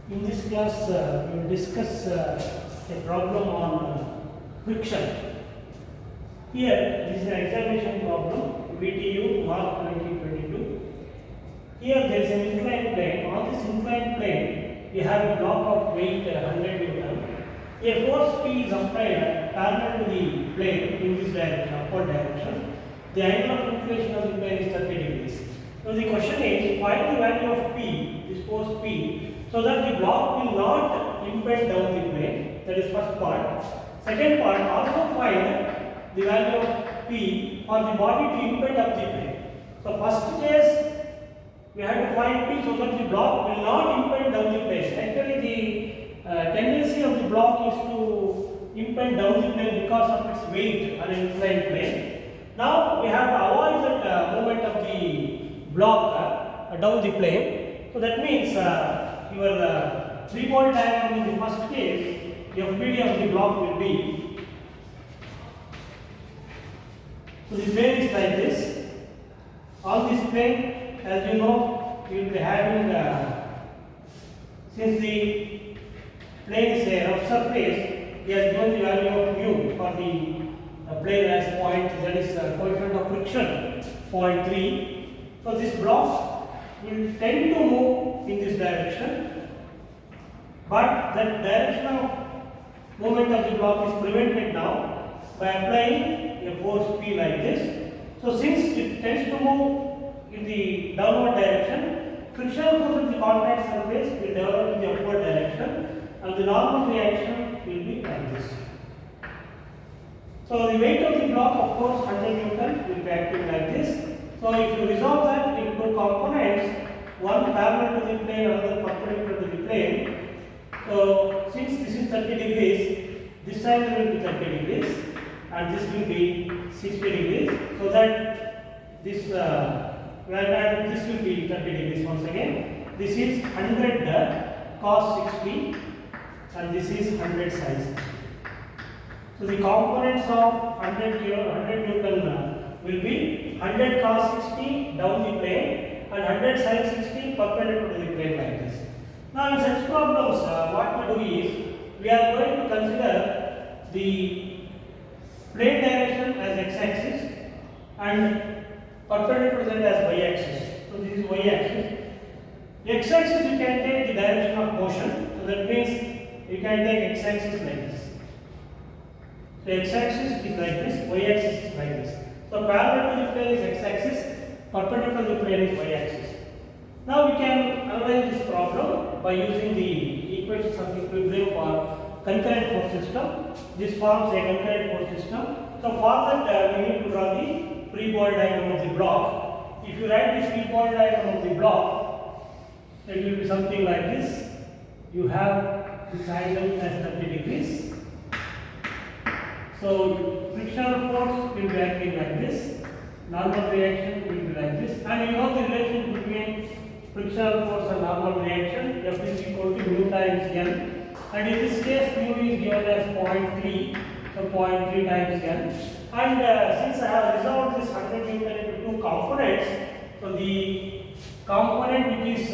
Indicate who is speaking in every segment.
Speaker 1: In this class, we will discuss a problem on friction. Here, this is an examination problem, VTU March 2022. Here, there is an inclined plane. On this inclined plane, we have a block of weight 100 Newton. A force P is applied parallel to the plane in this direction, upward direction. The angle of inclination of the plane is 30 degrees. So the question is, find the value of P, this force P, so that the block will not impede down the plane. That is first part. Second part, also find the value of P for the body to impede up the plane. So first case, we have to find P so that the block will not impede down the plane. Actually, the tendency of the block is to impede down the plane because of its weight on an inclined plane. Now we have to avoid that movement of the block down the plane. So that means your 3-point diagram in the first case, your FBD of the block will be. So the plane is like this. On this plane, as you know, we will be having, since the plane is a rough surface, we have given the value of mu for the plane as point, that is coefficient of friction, 0.3. So this block will tend to move in this direction, but that direction of movement of the block is prevented now by applying a force P like this. So since it tends to move in the downward direction, frictional force in the contact surface will develop in the upward direction, and the normal reaction will be like this. So the weight of the block, of course, 100 Newton, will be acting like this. So if you resolve that into two components, one parallel to the plane, another perpendicular to the plane. So since this is 30 degrees, this angle will be 30 degrees, and this will be 60 degrees. So that this and this will be 30 degrees once again. This is 100 cos 60, and this is 100 sin 60. So the components of 100 Newton will be 100 cos 60 down the plane and 100 sin 60 perpendicular to the plane like this. Now in such problems, what we do is, we are going to consider the plane direction as x-axis and perpendicular to that as y-axis. So this is y-axis. X-axis you can take the direction of motion. So that means you can take x-axis like this. So x-axis is like this, y-axis is like this. So parallel to the plane is x-axis, perpendicular to the plane is y-axis. Now we can analyze this problem by using the equations of equilibrium for concurrent force system. This forms a concurrent force system. So for that we need to draw the free body diagram of the block. If you write this free body diagram of the block, it will be something like this. You have this angle as 30 degrees. So frictional force will be acting like this, normal reaction will be like this, and you know the relation between frictional force and normal reaction, F is equal to mu times N, and in this case mu is given as 0.3, so 0.3 times N, and since I have resolved this 100 Newton into two components, so the component which is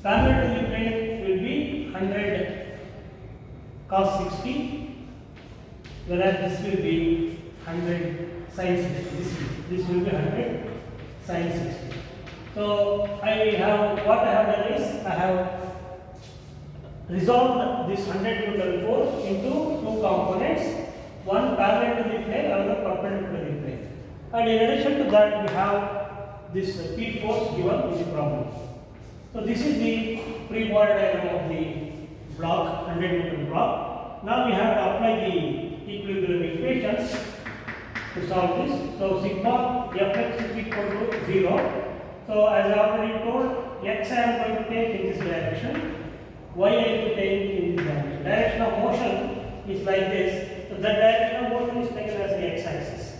Speaker 1: parallel to the plane will be 100 cos 60, whereas this will be 100 sin 60. This will be 100 sin 60. So what I have done is, I have resolved this 100 Newton force into two components, one parallel to the plane, another perpendicular to the plane. And in addition to that, we have this P force given in the problem. So this is the free body diagram of the block, 100 Newton block. Now we have to apply the equilibrium equations to solve this. So sigma Fx is equal to 0. So as I already told, x I am going to take in this direction, y I will take in this direction. Direction of motion is like this. So that direction of motion is taken as the x-axis.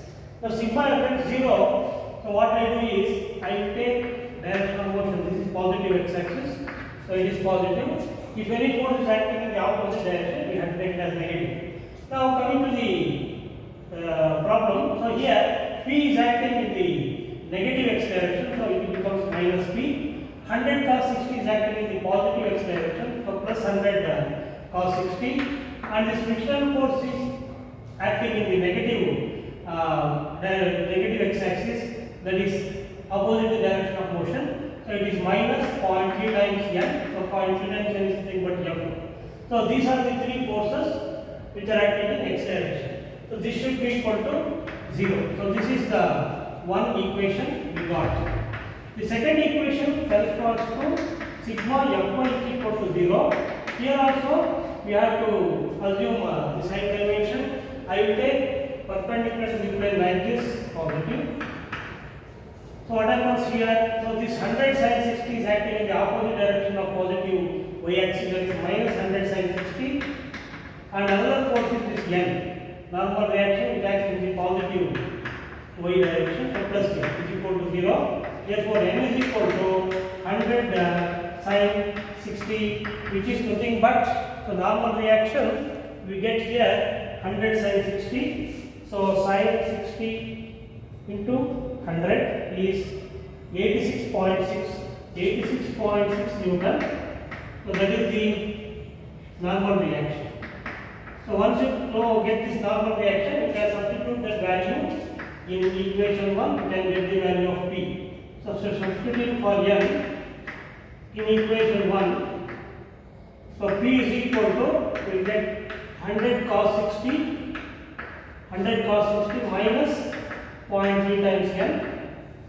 Speaker 1: Now sigma Fx 0. So what I do is, I will take direction of motion. This is positive x-axis. So it is positive. If any force is acting in the opposite direction, we have to take it as negative. Now coming to the problem, so here P is acting in the negative x direction, so it becomes minus P, 100 cos 60 is acting in the positive x direction, so plus 100 cos 60, and this frictional force is acting in the negative x axis, that is opposite the direction of motion. So it is minus 0.3 times n. So 0.3 times n is nothing but f. So these are the three forces which are acting in x direction. So this should be equal to 0. So this is the one equation we got. The second equation corresponds to sigma Fy is equal to 0. Here also we have to assume the sign convention. I will take perpendicular to the plane like this, positive. So what happens here? So this 100 sin 60 is acting in the opposite direction of positive y axis, that is minus 100 sin 60. And another force is this n. Normal reaction, it acts in the positive y direction, so plus n is equal to 0. Therefore, n is equal to 100 sin 60, which is nothing but the normal reaction. We get here 100 sin 60. So sin 60 into 100 is 86.6 Newton. So that is the normal reaction. So once you get this normal reaction, you can substitute that value in equation 1, you can get the value of P. So substituting for n in equation 1, so P is equal to, we will get 100 cos 60 minus 0.3 times n.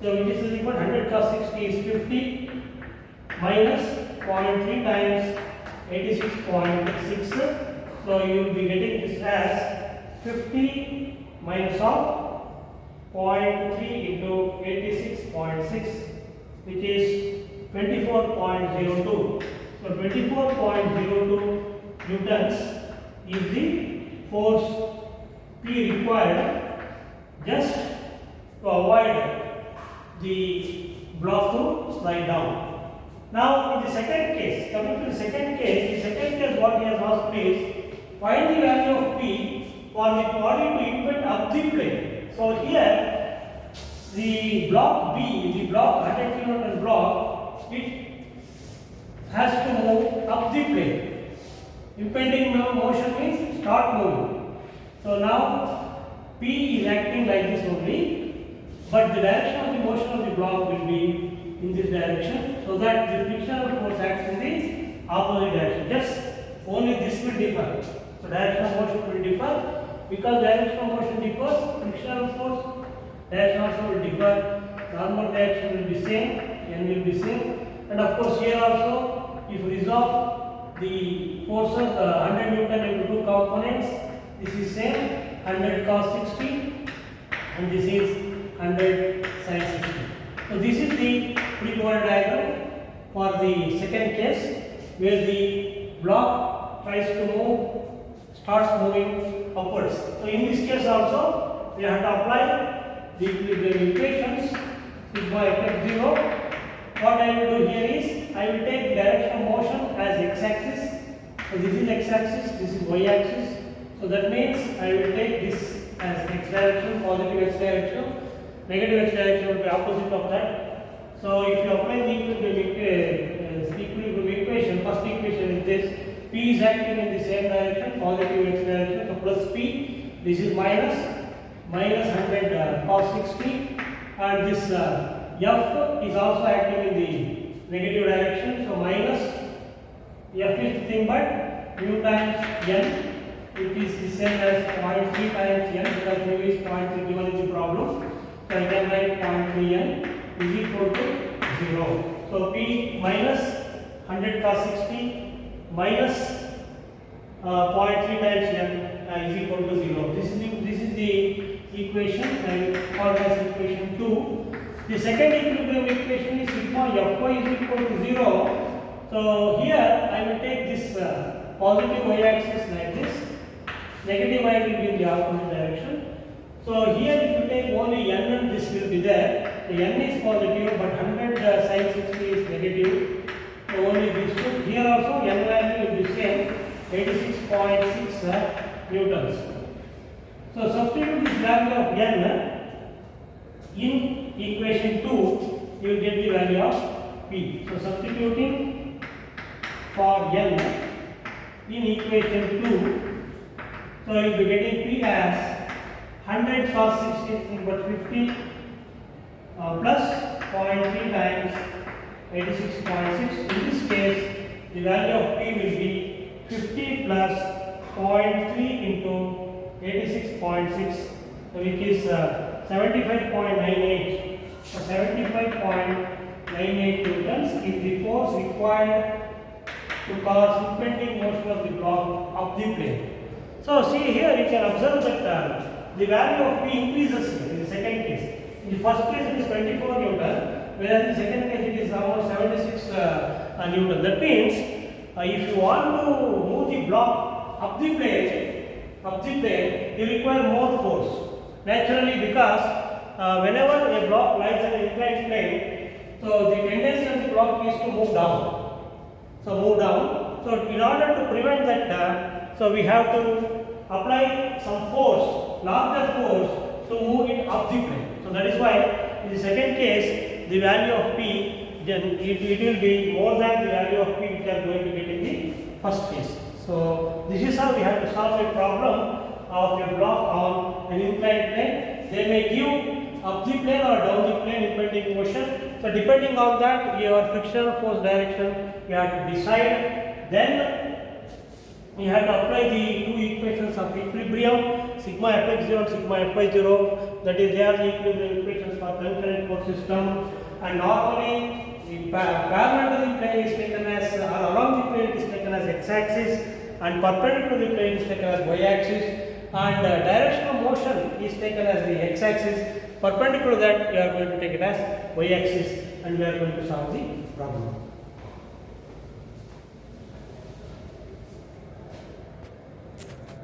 Speaker 1: So which is equal to 100 cos 60 is 50 minus 0.3 times 86.6. So you will be getting this as 50 minus of 0.3 into 86.6, which is 24.02. So 24.02 newtons is the force P required just to avoid the block to slide down. Now in the second case, coming to the second case, what he has asked is find the value of P for the body to impede up the plane. So here the block B, the block 100 kN block, it has to move up the plane. Impending motion means start moving. So now P is acting like this only, but the direction of the motion of the block will be in this direction, so that the frictional force acts in the opposite direction. Just only this will differ. So direction of motion will differ. Because direction of motion differs, frictional force direction also will differ. Normal direction will be same, n will be same. And of course here also, if we resolve the forces 100 Newton into two components, this is same 100 cos 60 and this is 100 sin 60. So this is the pre-board diagram for the second case, where the block tries to move, starts moving upwards. So in this case also, we have to apply the equations sigma F0. What I will do here is, I will take the direction of motion as x-axis. So this is x-axis, this is y-axis. So that means I will take this as x direction, positive x direction. Negative x direction will be opposite of that. So if you apply the equilibrium equation, first equation is this: P is acting in the same direction, positive x direction. So plus P, this is minus 100 cos 60, and this F is also acting in the negative direction. So minus F is nothing but mu times n. It is the same as 0.3 times n, because mu is 0.3 given in the problem. So I can write 0.3 n is equal to 0. So P minus 100 cos 60 minus 0.3 times n is equal to 0. This is the equation, I will call as equation 2. The second equilibrium equation is sigma Fy is equal to 0. So here I will take this positive y-axis like this. Negative y will be in the opposite direction. So here if you take only n, this will be there. The n is positive, but 100 sin 60 is negative. So only these two. Here also n value will be same, 86.6 newtons. So substitute this value of n in equation 2, you will get the value of P. So substituting for N in equation 2, so you will be getting P as 100 cos 60 but 50 plus 0.3 times 86.6. In this case, the value of P will be 50 plus 0.3 into 86.6, which is 75.98. So 75.98 newtons is the force required to cause impending motion of the block up the plane. So see here you can observe that the value of P increases here in the second case. In the first case it is 24 newton, whereas in the second case it is almost 76 newton. That means if you want to move the block up the plane, you require more force. Naturally, because whenever a block lies on an inclined plane, so the tendency of the block is to move down. So in order to prevent that, so we have to apply some force, larger force, to move it up the plane. So that is why in the second case, the value of P, then it will be more than the value of P which we are going to get in the first case. So this is how we have to solve a problem of a block on an inclined plane. They may give up the plane or down the plane impending motion. So depending on that, your frictional force direction you have to decide. Then you have to apply the two equations of equilibrium, sigma fx0 and sigma fy0. That is, they are the equilibrium equations for concurrent force system. And normally the parallel to the plane is taken as, or along the plane is taken as x-axis, and perpendicular to the plane is taken as y-axis, and direction of motion is taken as the x-axis. Perpendicular to that, you are going to take it as y-axis, and we are going to solve the problem.